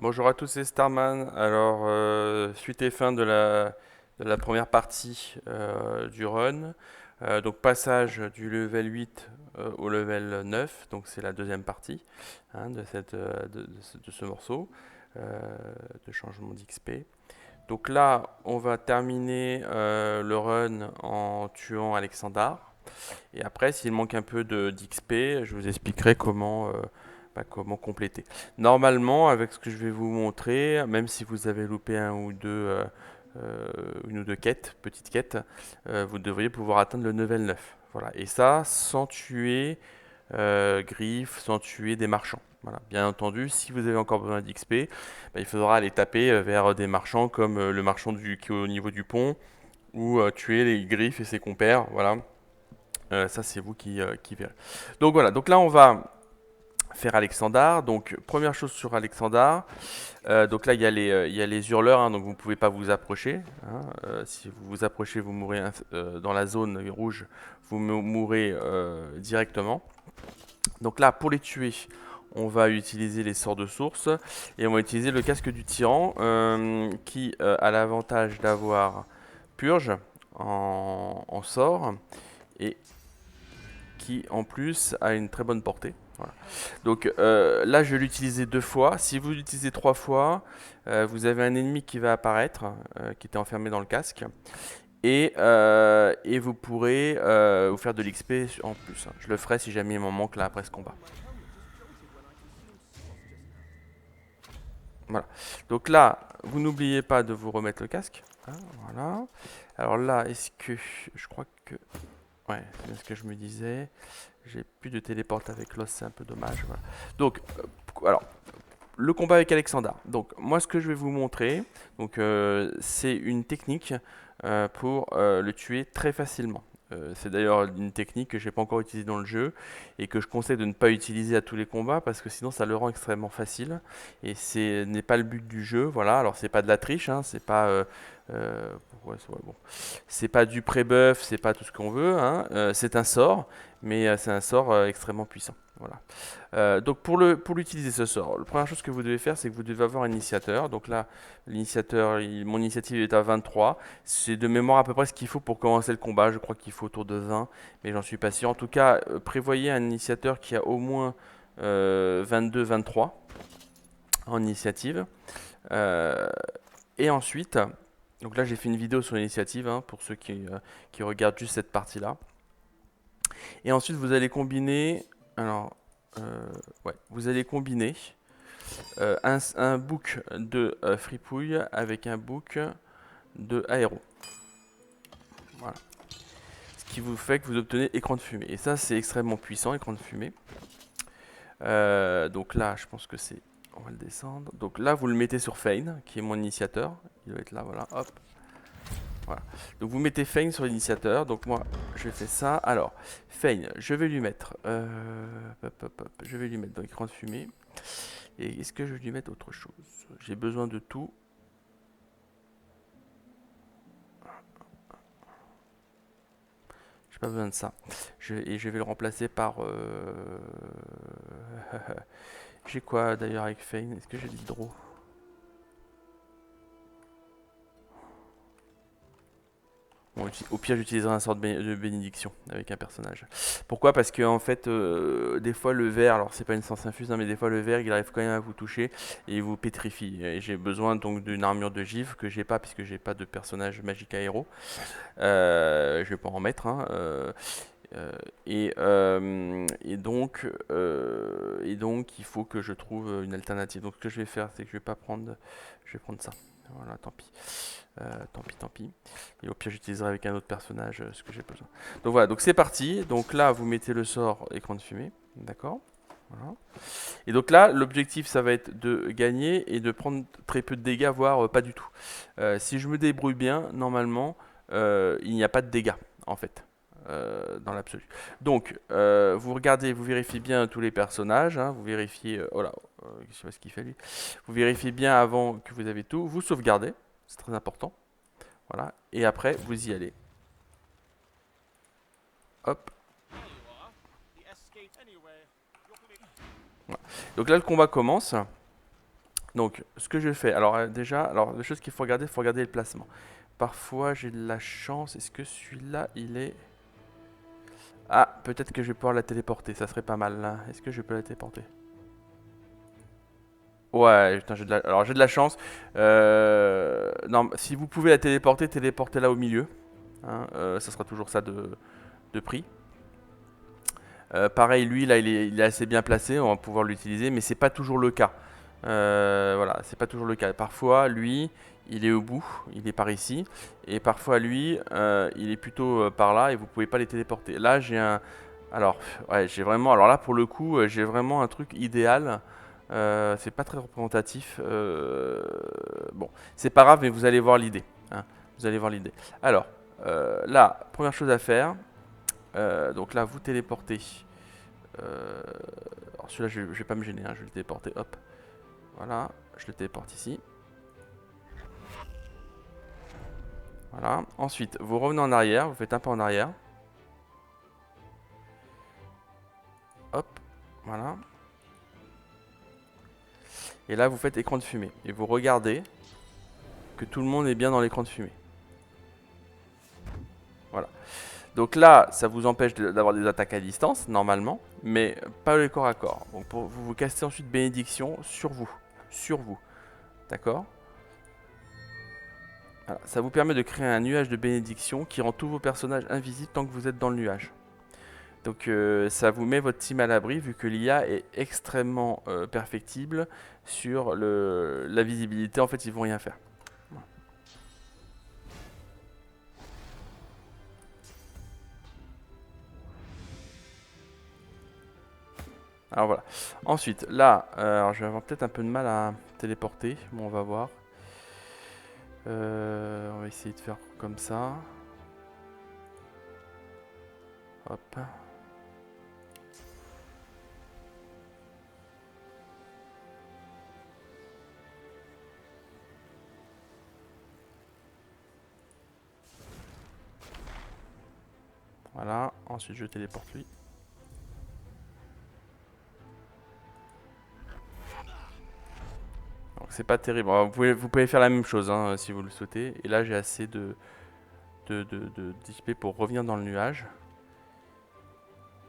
Bonjour à tous, c'est Starman. Alors, suite et fin de la première partie du run. Donc, passage du level 8 au level 9. Donc, c'est la deuxième partie de, de ce morceau de changement d'XP. Donc là, on va terminer le run en tuant Alexandar. Et après, s'il manque un peu d'XP, je vous expliquerai comment compléter. Normalement, avec ce que je vais vous montrer, même si vous avez loupé une ou deux quêtes, petites quêtes, vous devriez pouvoir atteindre le level 9. Voilà. Et ça, sans tuer Griff, sans tuer des marchands. Voilà. Bien entendu, si vous avez encore besoin d'XP, il faudra aller taper vers des marchands comme le marchand qui est au niveau du pont, ou tuer les Griffes et ses compères. Voilà. Ça, c'est vous qui verrez. Donc voilà, donc là, on va faire Alexandar. Donc, première chose sur Alexandar. Donc là, il y a les hurleurs, donc vous ne pouvez pas vous approcher. Si vous vous approchez, vous mourrez dans la zone rouge, vous mourrez directement. Donc là, pour les tuer, on va utiliser les sorts de source et on va utiliser le casque du tyran qui a l'avantage d'avoir purge en sort et qui en plus a une très bonne portée. Voilà. Donc là, je vais l'utiliser deux fois. Si vous l'utilisez trois fois, vous avez un ennemi qui va apparaître, qui était enfermé dans le casque. Et vous pourrez vous faire de l'XP en plus. Je le ferai si jamais il m'en manque là après ce combat. Voilà. Donc là, vous n'oubliez pas de vous remettre le casque. Voilà. Alors là, est-ce que... Je crois que... Ouais, c'est ce que je me disais. J'ai plus de téléporte avec l'os, c'est un peu dommage. Voilà. Donc, alors, le combat avec Alexandar. Donc, moi, ce que je vais vous montrer, c'est une technique pour le tuer très facilement. C'est d'ailleurs une technique que je n'ai pas encore utilisée dans le jeu et que je conseille de ne pas utiliser à tous les combats parce que sinon ça le rend extrêmement facile et ce n'est pas le but du jeu. Voilà, alors c'est pas de la triche, c'est pas euh, bon. C'est pas du pré-buff, c'est pas tout ce qu'on veut. C'est un sort, mais c'est un sort extrêmement puissant. Voilà. Donc pour l'utiliser ce sort, la première chose que vous devez faire, c'est que vous devez avoir un initiateur. Donc là, mon initiative est à 23. C'est de mémoire à peu près ce qu'il faut pour commencer le combat. Je crois qu'il faut autour de 20, mais j'en suis pas sûr. En tout cas, prévoyez un initiateur qui a au moins 22-23 en initiative. Euh, et ensuite, donc là j'ai fait une vidéo sur l'initiative pour ceux qui regardent juste cette partie-là. Et ensuite vous allez combiner, alors ouais, vous allez combiner un book de fripouille avec un book de aéro. Voilà. Ce qui vous fait que vous obtenez écran de fumée. Et ça, c'est extrêmement puissant, écran de fumée. Donc là, je pense que c'est... On va le descendre. Donc là, vous le mettez sur Feign, qui est mon initiateur. Il doit être là, voilà, hop. Voilà. Donc vous mettez Feign sur l'initiateur. Donc moi, je fais ça. Alors, Feign, je vais lui mettre... je vais lui mettre dans l'écran de fumée. Et est-ce que je vais lui mettre autre chose? J'ai besoin de tout. J'ai pas besoin de ça. Et je vais le remplacer par... J'ai quoi d'ailleurs avec Feign? Est-ce que j'ai du draw? Bon, au pire, j'utiliserai un sort de bénédiction avec un personnage. Pourquoi? Parce que en fait, des fois le verre, alors c'est pas une sens infuse, mais des fois le verre, il arrive quand même à vous toucher et il vous pétrifie. Et j'ai besoin donc d'une armure de givre que j'ai pas puisque j'ai pas de personnage magique aéro. Je vais pas en mettre. Euh, et donc, il faut que je trouve une alternative. Donc, ce que je vais faire, c'est que je vais pas prendre, je vais prendre ça. Voilà, tant pis. Tant pis. Et au pire, j'utiliserai avec un autre personnage ce que j'ai besoin. Donc voilà, donc c'est parti. Donc là, vous mettez le sort écran de fumée. D'accord. Voilà. Et donc là, l'objectif, ça va être de gagner et de prendre très peu de dégâts, voire pas du tout. Si je me débrouille bien, normalement, il n'y a pas de dégâts, en fait. Dans l'absolu. Donc, vous regardez, vous vérifiez bien tous les personnages, vous vérifiez, oh là, je sais pas ce qu'il fait lui. Vous vérifiez bien avant que vous avez tout, vous sauvegardez, c'est très important, voilà, et après vous y allez. Hop. Voilà. Donc là le combat commence. Donc, ce que je fais, alors déjà, alors la chose qu'il faut regarder le placement. Parfois, j'ai de la chance. Est-ce que celui-là, il est... Ah, peut-être que je vais pouvoir la téléporter. Ça serait pas mal, là. Est-ce que je peux la téléporter? Ouais, putain, alors j'ai de la chance. Non, si vous pouvez la téléporter, téléportez-la au milieu. Hein, ça sera toujours ça de prix. Pareil, lui, là, il est assez bien placé. On va pouvoir l'utiliser, mais c'est pas toujours le cas. Voilà, c'est pas toujours le cas. Parfois, lui, il est au bout, il est par ici, et parfois, lui, il est plutôt par là, et vous pouvez pas les téléporter. Là, j'ai un, alors, ouais, j'ai vraiment, alors là, pour le coup, j'ai vraiment un truc idéal. C'est pas très représentatif. Bon, c'est pas grave, mais vous allez voir l'idée. Hein. Vous allez voir l'idée. Alors, là, première chose à faire. Donc là, vous téléportez. Alors celui-là, je vais pas me gêner, hein, je vais le téléporter. Hop. Voilà, je le téléporte ici. Voilà. Ensuite, vous revenez en arrière, vous faites un pas en arrière. Hop. Voilà. Et là, vous faites écran de fumée. Et vous regardez que tout le monde est bien dans l'écran de fumée. Voilà. Donc là, ça vous empêche d'avoir des attaques à distance, normalement, mais pas le corps à corps. Donc vous vous castez ensuite bénédiction sur vous. Sur vous. D'accord? Voilà. Ça vous permet de créer un nuage de bénédiction qui rend tous vos personnages invisibles tant que vous êtes dans le nuage. Donc ça vous met votre team à l'abri vu que l'IA est extrêmement perfectible sur la visibilité. En fait, ils vont rien faire. Alors voilà. Ensuite, là, alors je vais avoir peut-être un peu de mal à téléporter. Bon, on va voir. On va essayer de faire comme ça. Hop. Voilà. Ensuite, je téléporte lui. Donc c'est pas terrible. Alors, vous pouvez faire la même chose hein, si vous le souhaitez. Et là, j'ai assez d'XP pour revenir dans le nuage.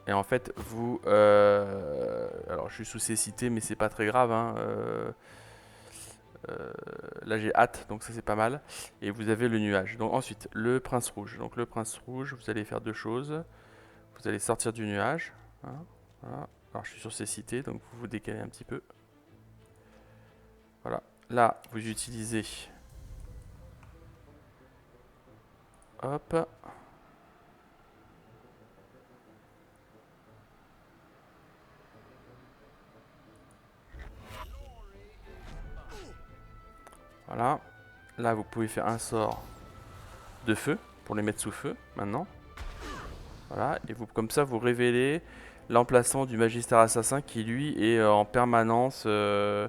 Et en fait, vous... alors, je suis sous cécité, mais c'est pas très grave. Hein, là, j'ai hâte, donc ça, c'est pas mal. Et vous avez le nuage. Donc, ensuite, le prince rouge. Donc, le prince rouge, vous allez faire deux choses. Vous allez sortir du nuage. Hein, voilà. Alors, je suis sur cécité, donc vous vous décalez un petit peu. Voilà. Là, vous utilisez... Hop. Voilà. Là, vous pouvez faire un sort de feu pour les mettre sous feu maintenant. Voilà. Et vous, comme ça, vous révélez l'emplaçant du magistère assassin qui, lui, est en permanence euh,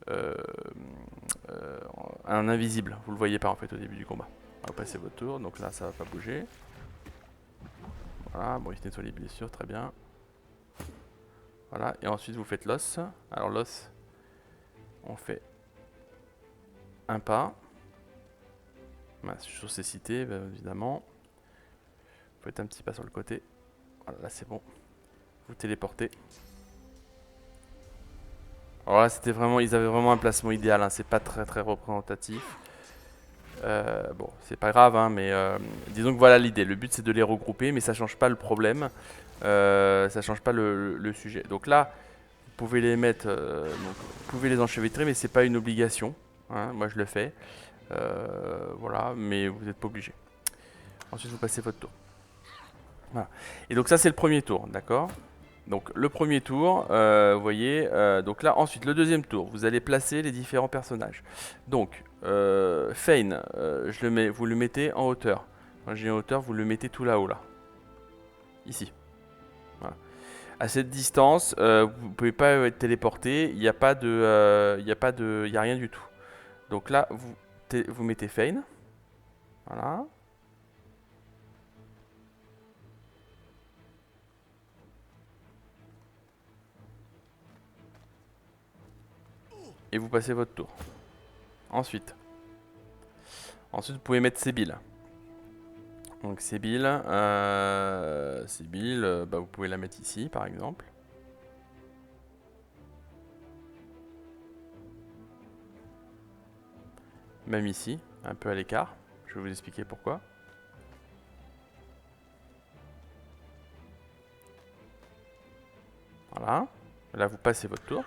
euh, un invisible. Vous le voyez pas en fait au début du combat. On va passer votre tour. Donc là, ça va pas bouger. Voilà. Bon, il se nettoie les blessures. Très bien. Voilà. Et ensuite, vous faites l'os. Alors, l'os, on fait un pas. Sur ces cités, évidemment. Vous faites un petit pas sur le côté. Voilà, là c'est bon. Vous téléportez. Alors là, c'était vraiment, ils avaient vraiment un placement idéal. Hein. C'est pas très très représentatif. Bon, c'est pas grave, hein, mais disons que voilà l'idée. Le but c'est de les regrouper, mais ça change pas le problème. Ça change pas le sujet. Donc là, vous pouvez les mettre, donc, vous pouvez les enchevêtrer, mais c'est pas une obligation. Hein. Moi je le fais. Voilà, mais vous n'êtes pas obligé. Ensuite, vous passez votre tour. Voilà. Et donc ça c'est le premier tour, d'accord? Donc le premier tour, vous voyez, donc là ensuite le deuxième tour, vous allez placer les différents personnages. Donc Fane, vous le mettez en hauteur. Quand j'ai en hauteur, vous le mettez tout là-haut là, ici. Voilà. À cette distance, vous ne pouvez pas être téléporté, il n'y a pas de, il y a rien du tout. Donc là, vous mettez Fane, voilà. et vous passez votre tour. Ensuite, vous pouvez mettre Sébile. Donc Sébile, bah, vous pouvez la mettre ici par exemple. Même ici, un peu à l'écart. Je vais vous expliquer pourquoi. Voilà. Là, vous passez votre tour.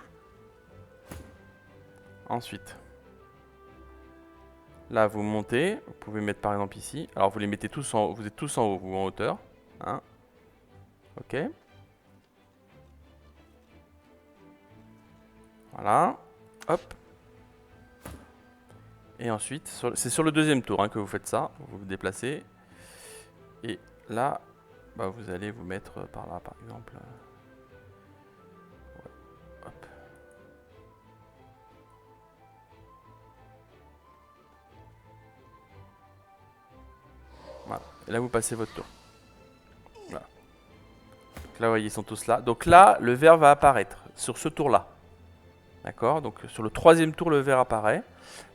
Ensuite, là, vous montez. Vous pouvez mettre par exemple ici. Alors, vous les mettez tous en haut. Vous êtes tous en haut, vous en hauteur. Hein. Ok. Voilà. Hop. Et ensuite, c'est sur le deuxième tour hein, que vous faites ça. Vous vous déplacez. Et là, bah, vous allez vous mettre par là, par exemple. Ouais. Hop. Voilà. Et là, vous passez votre tour. Voilà. Donc là, vous voyez, ils sont tous là. Donc là, le vert va apparaître sur ce tour-là. D'accord. Donc sur le troisième tour, le vert apparaît.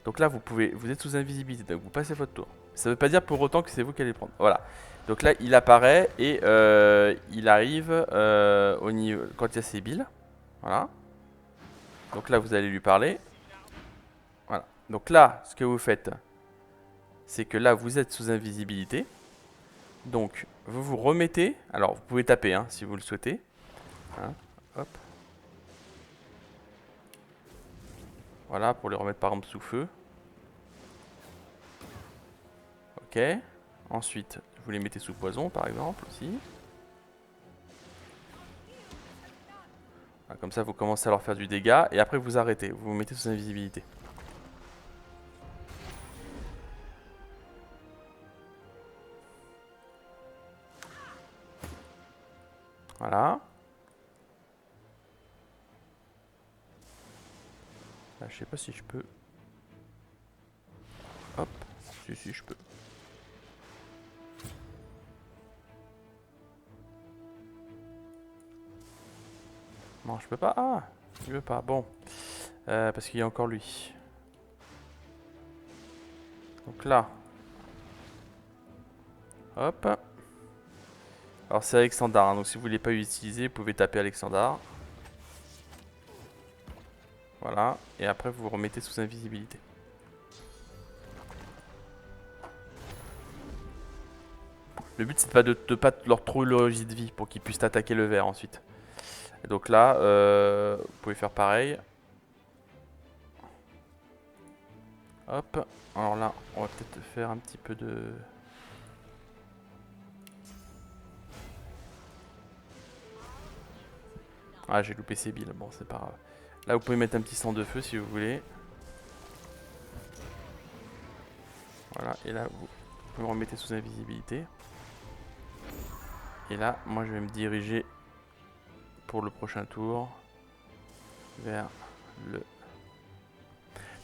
Donc là, vous êtes sous invisibilité. Donc vous passez votre tour. Ça ne veut pas dire pour autant que c'est vous qui allez le prendre. Voilà. Donc là, il apparaît et il arrive au niveau quand il y a ses billes. Voilà. Donc là, vous allez lui parler. Voilà. Donc là, ce que vous faites, c'est que là, vous êtes sous invisibilité. Donc, vous vous remettez. Alors, vous pouvez taper hein, si vous le souhaitez. Hein. Hop. Voilà, pour les remettre par exemple sous feu. Ok. Ensuite, vous les mettez sous poison, par exemple, aussi. Voilà, comme ça, vous commencez à leur faire du dégât. Et après, vous arrêtez. Vous vous mettez sous invisibilité. Voilà. Là, je sais pas si je peux. Hop. Si, je peux. Non, je peux pas. Ah, il veut pas. Bon. Parce qu'il y a encore lui. Donc là. Hop. Alors c'est Alexandar, hein, donc si vous ne voulez pas l'utiliser, vous pouvez taper Alexandar. Voilà. Et après vous vous remettez sous invisibilité. Le but c'est pas de pas leur trouver le registre de vie pour qu'ils puissent attaquer le vert ensuite. Et donc là, vous pouvez faire pareil. Hop. Alors là, on va peut-être faire un petit peu de... Ah, j'ai loupé ses billes. Bon, c'est pas grave. Là, vous pouvez mettre un petit sang de feu si vous voulez. Voilà. Et là, vous pouvez me remettre sous invisibilité. Et là, moi, je vais me diriger pour le prochain tour vers le...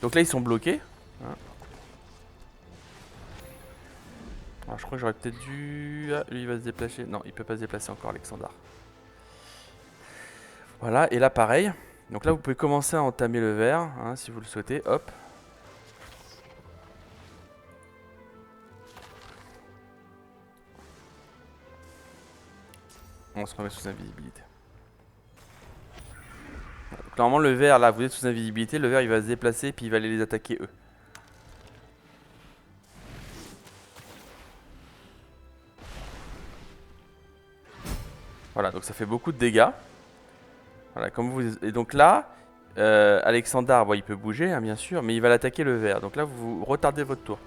Donc là, ils sont bloqués. Hein. Alors, je crois que j'aurais peut-être dû... Ah, lui, il va se déplacer. Non, il peut pas se déplacer encore, Alexandar. Voilà, et là, pareil. Donc là, vous pouvez commencer à entamer le vert, hein, si vous le souhaitez. Hop. On se remet sous invisibilité. Donc, normalement, le vert, là, vous êtes sous invisibilité. Le vert, il va se déplacer, puis il va aller les attaquer, eux. Voilà, donc ça fait beaucoup de dégâts. Voilà, comme vous... Et donc là, Alexandar, bon, il peut bouger, hein, bien sûr, mais il va l'attaquer le vert. Donc là, vous retardez votre tour.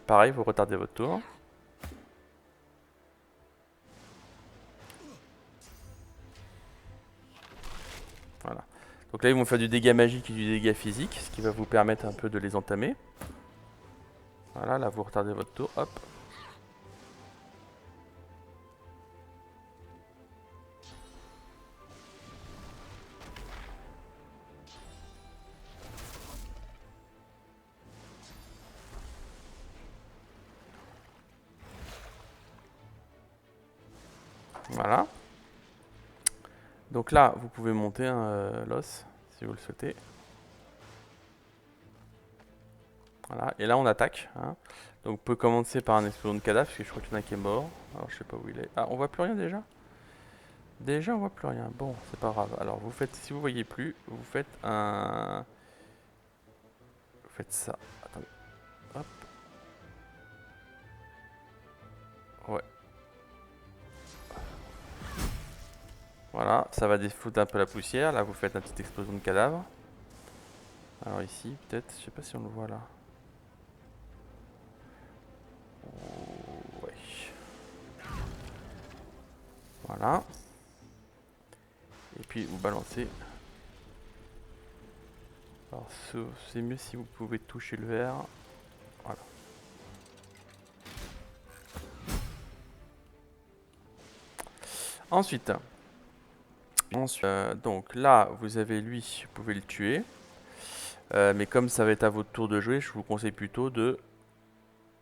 Pareil, vous retardez votre tour. Voilà. Donc là, ils vont faire du dégât magique et du dégât physique, ce qui va vous permettre un peu de les entamer. Voilà, là, vous retardez votre tour. Hop. Voilà. Donc là, vous pouvez monter l'os, si vous le souhaitez. Voilà, et là on attaque. Hein. Donc on peut commencer par un explosion de cadavre, parce que je crois qu'il y en a qui est mort. Alors je sais pas où il est. Ah, on voit plus rien déjà? Déjà on voit plus rien. Bon, c'est pas grave. Alors vous faites, si vous voyez plus, vous faites un... Vous faites ça. Attendez. Hop. Ouais. Voilà, ça va défoutre un peu la poussière. Là vous faites une petite explosion de cadavre. Alors ici, peut-être, je sais pas si on le voit là. Ouais. Voilà. Et puis vous balancez. Alors c'est mieux si vous pouvez toucher le verre. Voilà. Ensuite, donc là vous avez lui, vous pouvez le tuer. Mais comme ça va être à votre tour de jouer, je vous conseille plutôt de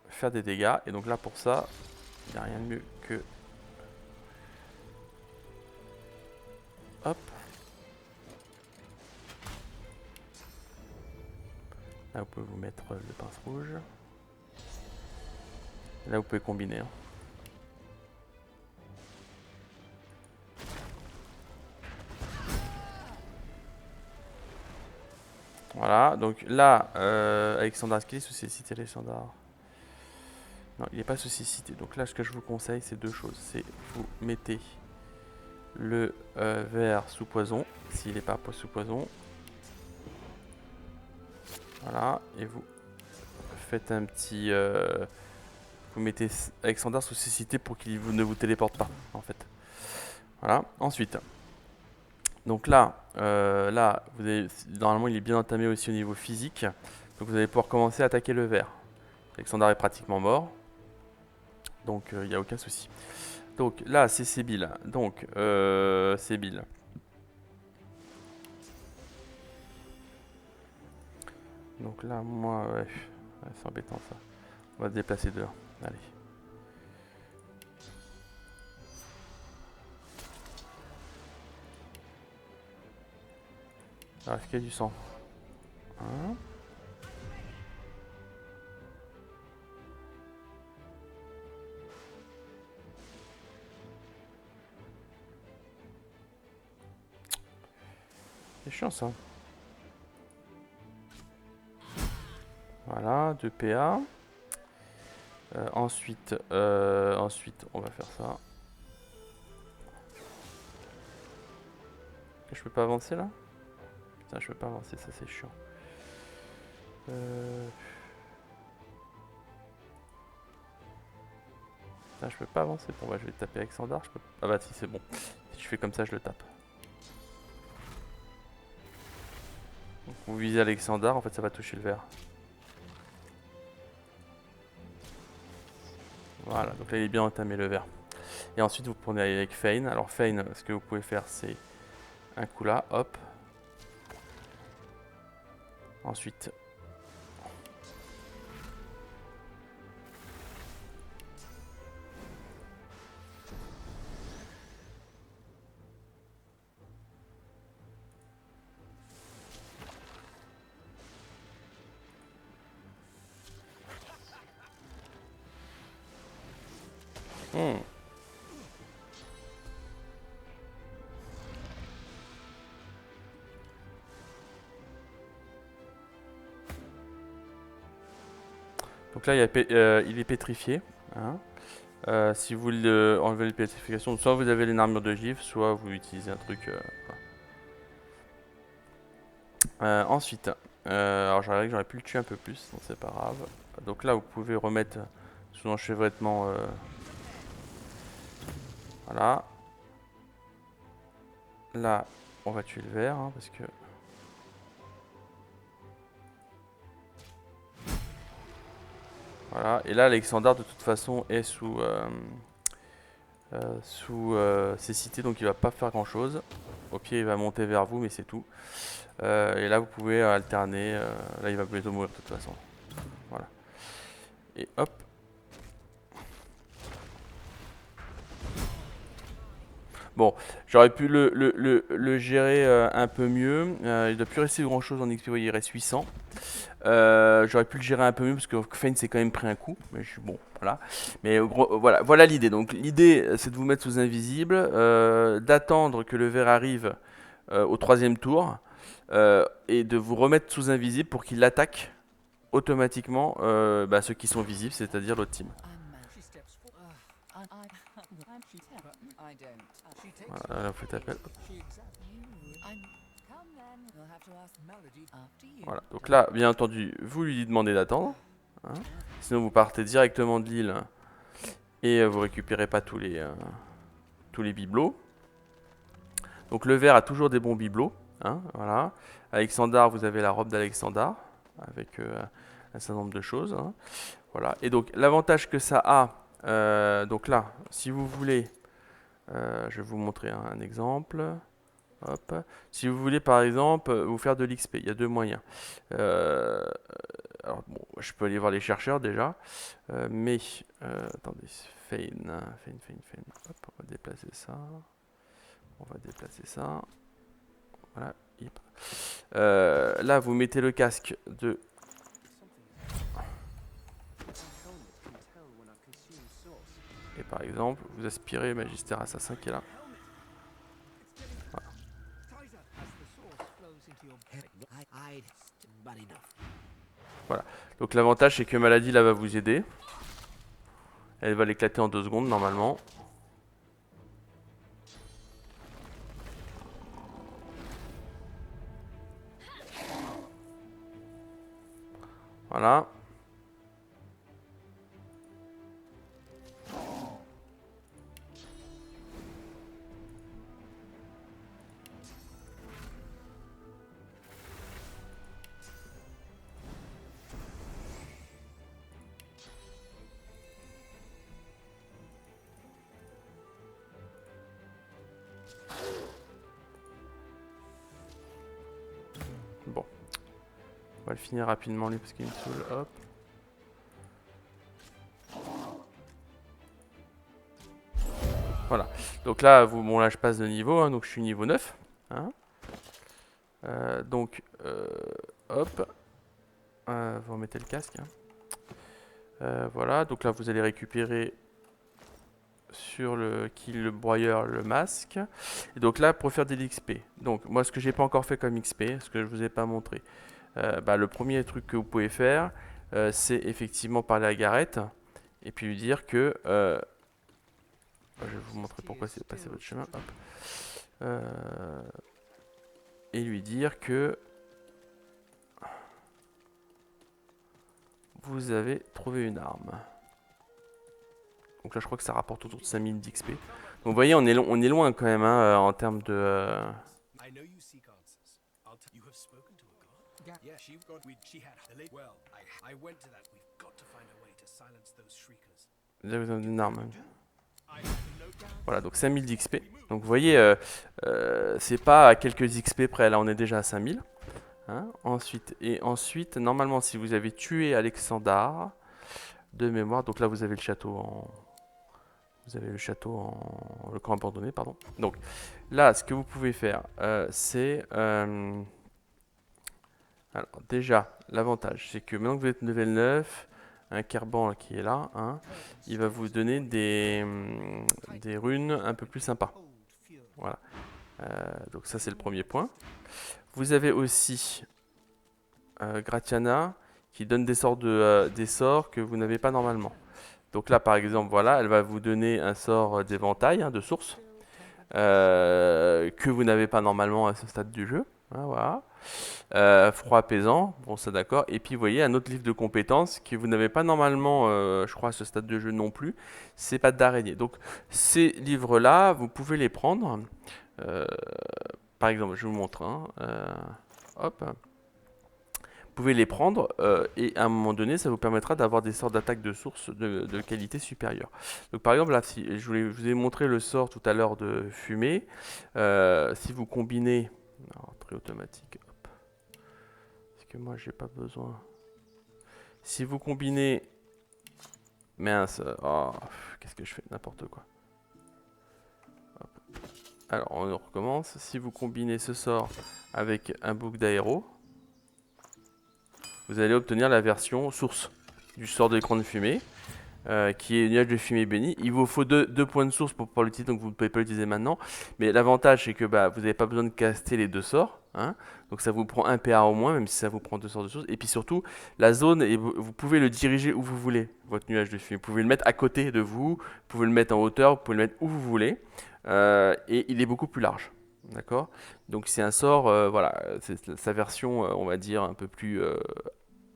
faire des dégâts. Et donc là pour ça, il n'y a rien de mieux que... Hop. Là vous pouvez vous mettre le pince rouge. Là vous pouvez combiner. Hein. Voilà, donc là, Alexandre, est-ce qu'il est sous cécité, Alexandre? Non, il n'est pas sous cécité. Donc là, ce que je vous conseille, c'est deux choses. C'est vous mettez le verre sous poison, s'il n'est pas sous poison. Voilà, et vous faites un petit... vous mettez Alexandre sous cécité pour qu'il ne vous téléporte pas, en fait. Voilà, ensuite... Donc là, vous avez, normalement il est bien entamé aussi au niveau physique. Donc vous allez pouvoir commencer à attaquer le verre. Alexandre est pratiquement mort. Donc il n'y a aucun souci. Donc là c'est Sébile. Donc Sébile. Donc là moi ouais, c'est embêtant ça. On va se déplacer dehors. Allez. Alors est-ce qu'il y a du sang? Hein? C'est chiant ça. Voilà, 2 PA. Ensuite, on va faire ça. Je peux pas avancer là? Putain, je peux pas avancer, ça c'est chiant. Putain, je peux pas avancer. Bon, bah, je vais taper avec Sandar. Ah bah si, c'est bon. Si je fais comme ça, je le tape. Donc, vous visez Alexandar, en fait, ça va toucher le verre. Voilà, donc là, il est bien entamé le verre. Et ensuite, vous prenez avec Fein. Alors, Fein, ce que vous pouvez faire, c'est un coup là, hop. Ensuite, donc là, il est pétrifié. Hein. Si vous enlevez les pétrifications, soit vous avez une armure de givre, soit vous utilisez un truc. Ensuite, alors j'aurais pu le tuer un peu plus, donc c'est pas grave. Donc là, vous pouvez remettre sous enchevêtrement. Voilà. Là, on va tuer le verre, hein, parce que... Voilà, et là, Alexandar, de toute façon, est sous cécité, donc il va pas faire grand-chose. Au pied, il va monter vers vous, mais c'est tout. Et là, vous pouvez alterner. Là, il va bientôt mourir, de toute façon. Voilà. Et hop. Bon, j'aurais pu le gérer un peu mieux. Il ne doit plus rester grand chose en XP, vous voyez, il reste 800. J'aurais pu le gérer un peu mieux parce que Feint s'est quand même pris un coup. Mais je suis bon, voilà. Mais voilà l'idée. Donc l'idée, c'est de vous mettre sous invisible, d'attendre que le ver arrive au 3e tour et de vous remettre sous invisible pour qu'il attaque automatiquement ceux qui sont visibles, c'est-à-dire l'autre team. Voilà, là, vous faites appel. Voilà, donc là, bien entendu, vous lui demandez d'attendre. Hein. Sinon, vous partez directement de l'île et vous récupérez pas tous les bibelots. Donc le ver a toujours des bons bibelots. Hein, voilà. Alexandar, vous avez la robe d'Alexandar avec un certain nombre de choses. Hein. Voilà. Et donc l'avantage que ça a, donc là, si vous voulez, je vais vous montrer un exemple. Hop. Si vous voulez par exemple vous faire de l'XP, il y a deux moyens. Alors bon, je peux aller voir les chercheurs déjà, mais attendez, Fein. Hop, on va déplacer ça. On va déplacer ça. Voilà. Là, vous mettez le casque de. Et par exemple, vous aspirez Magister Assassin qui est là. Voilà. Voilà. Donc l'avantage c'est que Maladie là va vous aider. Elle va l'éclater en 2 secondes normalement. Voilà. Bon. On va le finir rapidement lui parce qu'il me saoule. Hop. Voilà. Donc là, bon là je passe de niveau, hein, donc je suis niveau 9. Hein. Donc, hop. Vous remettez le casque. Hein. Voilà, donc là vous allez récupérer sur le kill le broyeur le masque. Et donc là pour faire de l'XP. Donc moi ce que j'ai pas encore fait comme XP, ce que je vous ai pas montré. Le premier truc que vous pouvez faire, c'est effectivement parler à Gareth et puis lui dire que je vais vous montrer pourquoi c'est passé votre chemin. Hop. Et lui dire que vous avez trouvé une arme. Donc là je crois que ça rapporte autour de 5000 d'XP. Donc vous voyez on est loin quand même hein, en termes de... Là vous avez une arme. Voilà, donc 5000 d'XP. Donc vous voyez, c'est pas à quelques XP près, là on est déjà à 5000. Hein. Ensuite, normalement, si vous avez tué Alexandar, de mémoire, donc là vous avez le château en... le camp abandonné, pardon. Donc là, ce que vous pouvez faire, c'est... alors déjà, l'avantage, c'est que maintenant que vous êtes level 9, un Kerban qui est là, hein, il va vous donner des runes un peu plus sympas. Voilà. Donc ça c'est le premier point. Vous avez aussi Gratiana qui donne des sorts que vous n'avez pas normalement. Donc là par exemple, voilà, elle va vous donner un sort d'éventail, hein, de source, que vous n'avez pas normalement à ce stade du jeu. Hein, voilà. Froid apaisant, bon ça d'accord. Et puis vous voyez un autre livre de compétences que vous n'avez pas normalement, je crois à ce stade de jeu non plus, c'est pattes d'araignée. Donc ces livres-là, vous pouvez les prendre. Par exemple, je vous montre. Hein, hop. Vous pouvez les prendre et à un moment donné, ça vous permettra d'avoir des sorts d'attaque de source de qualité supérieure. Donc par exemple, là, si je vous ai montré le sort tout à l'heure de fumée, si vous combinez, alors, très automatique, hop, parce que moi j'ai pas besoin. Si vous combinez, mince, oh, qu'est-ce que je fais, n'importe quoi. Hop. Alors, on recommence. Si vous combinez ce sort avec un bouc d'aéro, vous allez obtenir la version source du sort de l'écran de fumée, qui est nuage de fumée béni. Il vous faut deux points de source pour pouvoir l'utiliser, donc vous ne pouvez pas l'utiliser maintenant. Mais l'avantage, c'est que vous n'avez pas besoin de caster les deux sorts. Hein. Donc ça vous prend un PA au moins, même si ça vous prend deux sorts de source. Et puis surtout, la zone, vous pouvez le diriger où vous voulez, votre nuage de fumée. Vous pouvez le mettre à côté de vous, vous pouvez le mettre en hauteur, vous pouvez le mettre où vous voulez. Et il est beaucoup plus large. D'accord. Donc c'est un sort, voilà, c'est sa version, on va dire, un peu plus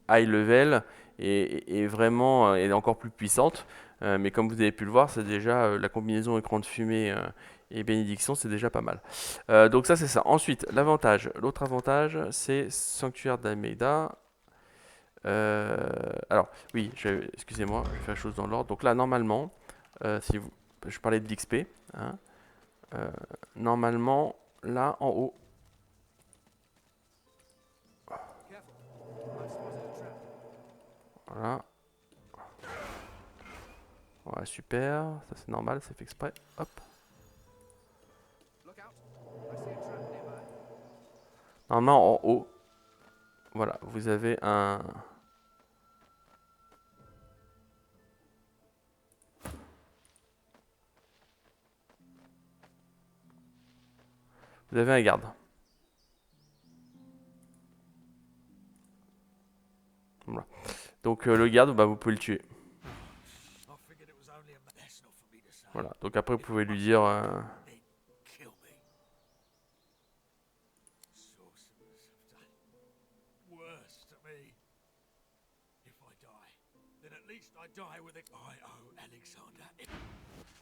high level et vraiment est encore plus puissante. Mais comme vous avez pu le voir, c'est déjà la combinaison écran de fumée et bénédiction, c'est déjà pas mal. Donc ça c'est ça. Ensuite, l'autre avantage, c'est Sanctuaire d'Almeida. Alors oui, excusez-moi, je vais faire la chose dans l'ordre. Donc là, normalement, si vous, je parlais de l'XP. Hein, normalement, là en haut. Voilà. Voilà, super. Ça c'est normal, c'est fait exprès. Hop. Normalement, en haut, voilà, vous avez un... Vous avez un garde. Voilà. Donc le garde, vous pouvez le tuer. Voilà. Donc après, vous pouvez lui dire...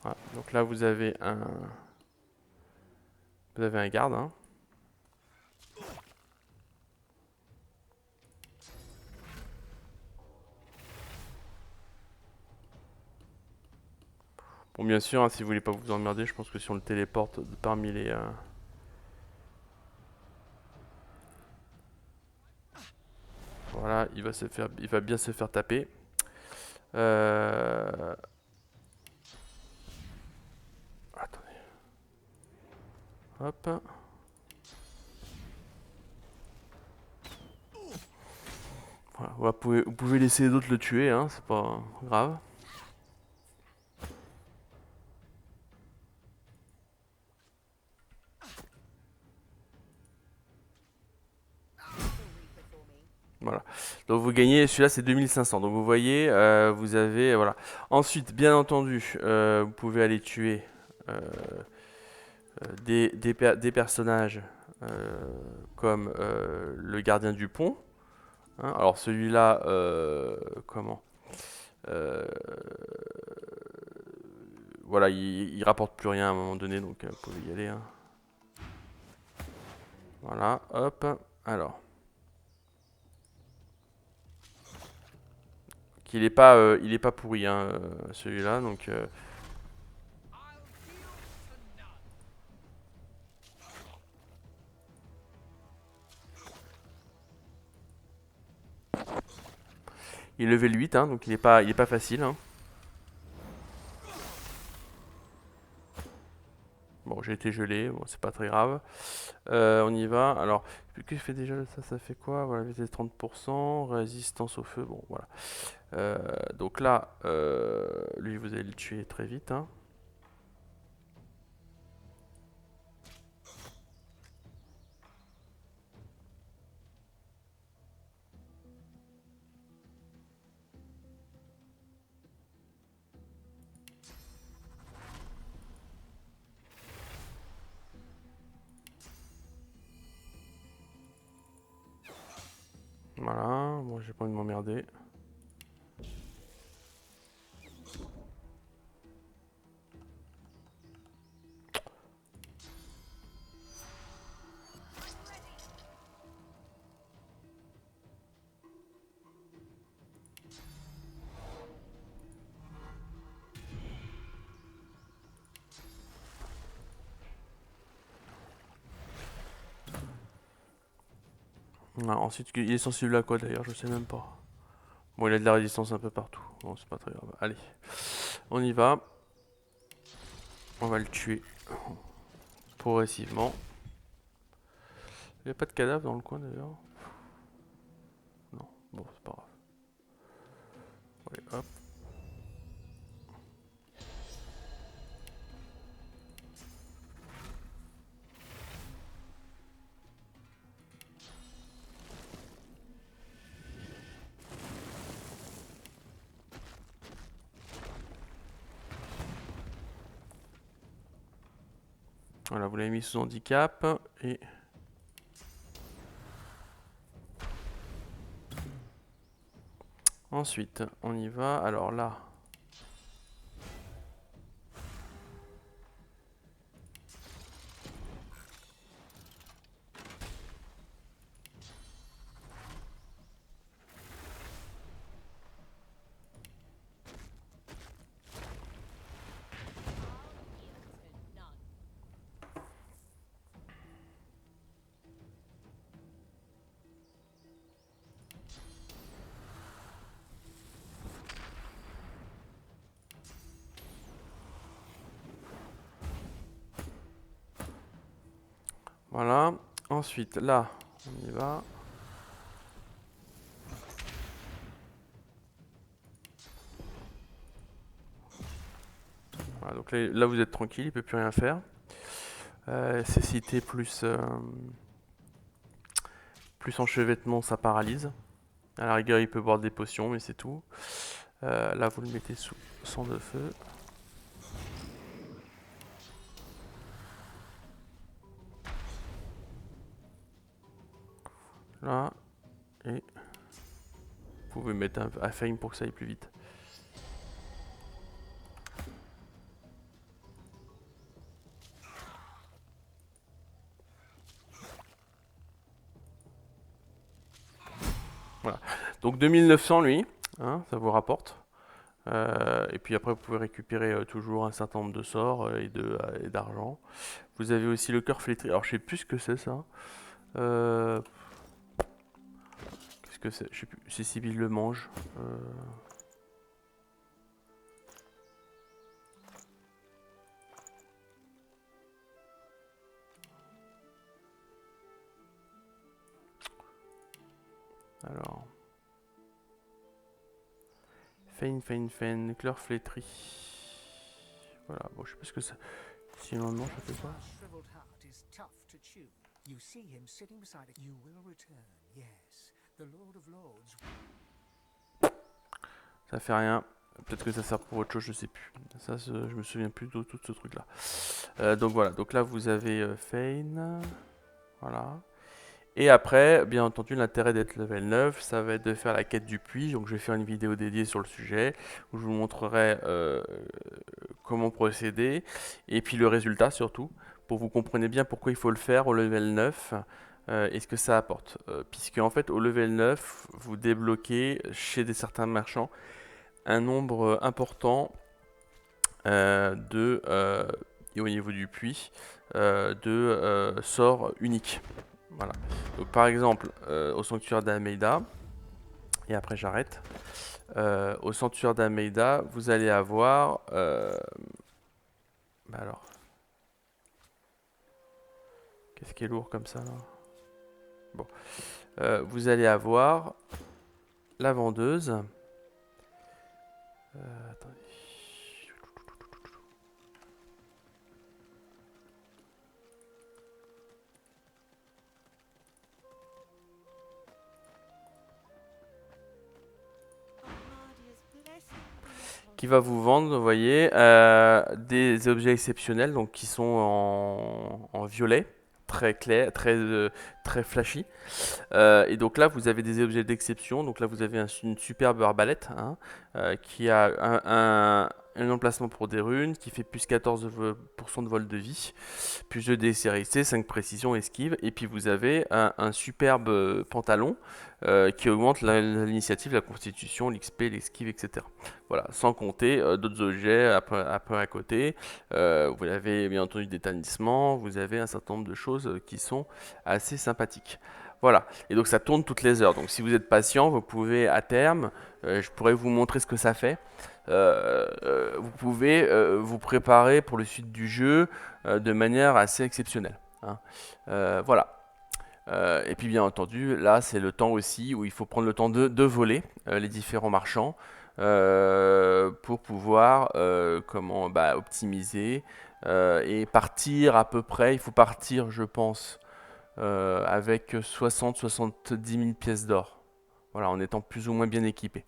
Voilà. Donc là, vous avez un... Vous avez un garde. Hein. Bon, bien sûr, hein, si vous voulez pas vous emmerder, je pense que si on le téléporte parmi les... Voilà, il va bien se faire taper. Attendez. Hop. Voilà, vous pouvez laisser les autres le tuer, hein, c'est pas grave. Voilà. Donc vous gagnez, celui-là c'est 2500. Donc vous voyez, vous avez, voilà. Ensuite, bien entendu, vous pouvez aller tuer des personnages comme le gardien du pont. Hein. Alors celui-là, comment voilà, il rapporte plus rien à un moment donné, donc vous pouvez y aller. Hein. Voilà, hop. Alors. Il est pas pourri, hein, celui-là, donc... Il est level 8, hein, donc il est pas facile. Hein. Bon, j'ai été gelé, bon, c'est pas très grave. On y va. Alors, que fait déjà ça fait quoi? Voilà, vitesse 30%, résistance au feu, bon, voilà. Donc là, lui, vous allez le tuer très vite. Hein. Voilà, bon, j'ai pas envie de m'emmerder. Voilà, ensuite, il est sensible à quoi d'ailleurs? Je sais même pas. Bon, il a de la résistance un peu partout. Bon, c'est pas très grave. Allez, on y va. On va le tuer. progressivement. Il n'y a pas de cadavre dans le coin d'ailleurs. Non, bon c'est pas grave. Allez, hop. Voilà, vous l'avez mis sous handicap et ensuite on y va. Alors là, voilà. Ensuite là, on y va. Voilà, donc là vous êtes tranquille, il peut plus rien faire. Cécité plus enchevêtrement, ça paralyse. À la rigueur, il peut boire des potions, mais c'est tout. Là, vous le mettez sous sang de feu. Là, et vous pouvez mettre un fame pour que ça aille plus vite. Voilà. Donc 2900 lui, hein, ça vous rapporte. Et puis après, vous pouvez récupérer toujours un certain nombre de sorts et d'argent. Vous avez aussi le cœur flétri. Alors, je sais plus ce que c'est ça. Qu'est-ce que c'est? Je sais plus. Si Sybille le mange. Alors. Fein, cœur flétri. Voilà, bon, je sais pas ce que c'est. Si on le mange, ça fait quoi? Ça fait rien. Peut-être que ça sert pour autre chose, je sais plus. Ça, je me souviens plus de tout ce truc là. Donc voilà, donc là vous avez Fein. Voilà. Et après, bien entendu, l'intérêt d'être level 9, ça va être de faire la quête du puits. Donc je vais faire une vidéo dédiée sur le sujet, où je vous montrerai comment procéder, et puis le résultat surtout, pour que vous compreniez bien pourquoi il faut le faire au level 9, et ce que ça apporte. Puisque en fait, au level 9, vous débloquez chez certains marchands un nombre important et au niveau du puits, de sorts uniques. Voilà. Donc par exemple, au sanctuaire d'Almeida, et après j'arrête, au sanctuaire d'Almeida, vous allez avoir... bah alors... Qu'est-ce qui est lourd comme ça là? Bon. Vous allez avoir la vendeuse. Attendez. Qui va vous vendre, vous voyez, des objets exceptionnels, donc qui sont en violet, très clair, très flashy. Et donc là, vous avez des objets d'exception. Donc là, vous avez une superbe arbalète, hein, qui a un emplacement pour des runes, qui fait plus 14% de vol de vie, plus de dextérité, 5 précision, esquive. Et puis vous avez un superbe pantalon qui augmente l'initiative, la constitution, l'XP, l'esquive, etc. Voilà, sans compter d'autres objets après à côté. Vous avez bien entendu des tannissements, vous avez un certain nombre de choses qui sont assez sympathiques. Voilà, et donc ça tourne toutes les heures. Donc si vous êtes patient, vous pouvez à terme, je pourrais vous montrer ce que ça fait. Vous pouvez vous préparer pour le suite du jeu de manière assez exceptionnelle, hein. Voilà. Et puis bien entendu, là c'est le temps aussi où il faut prendre le temps de voler les différents marchands pour pouvoir comment optimiser et partir à peu près. Il faut partir, je pense, avec 60-70 000 pièces d'or. Voilà, en étant plus ou moins bien équipé.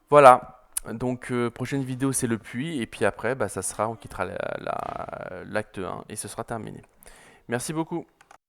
Voilà. Donc prochaine vidéo c'est le puits et puis après ça sera on quittera l'acte 1 et ce sera terminé. Merci beaucoup.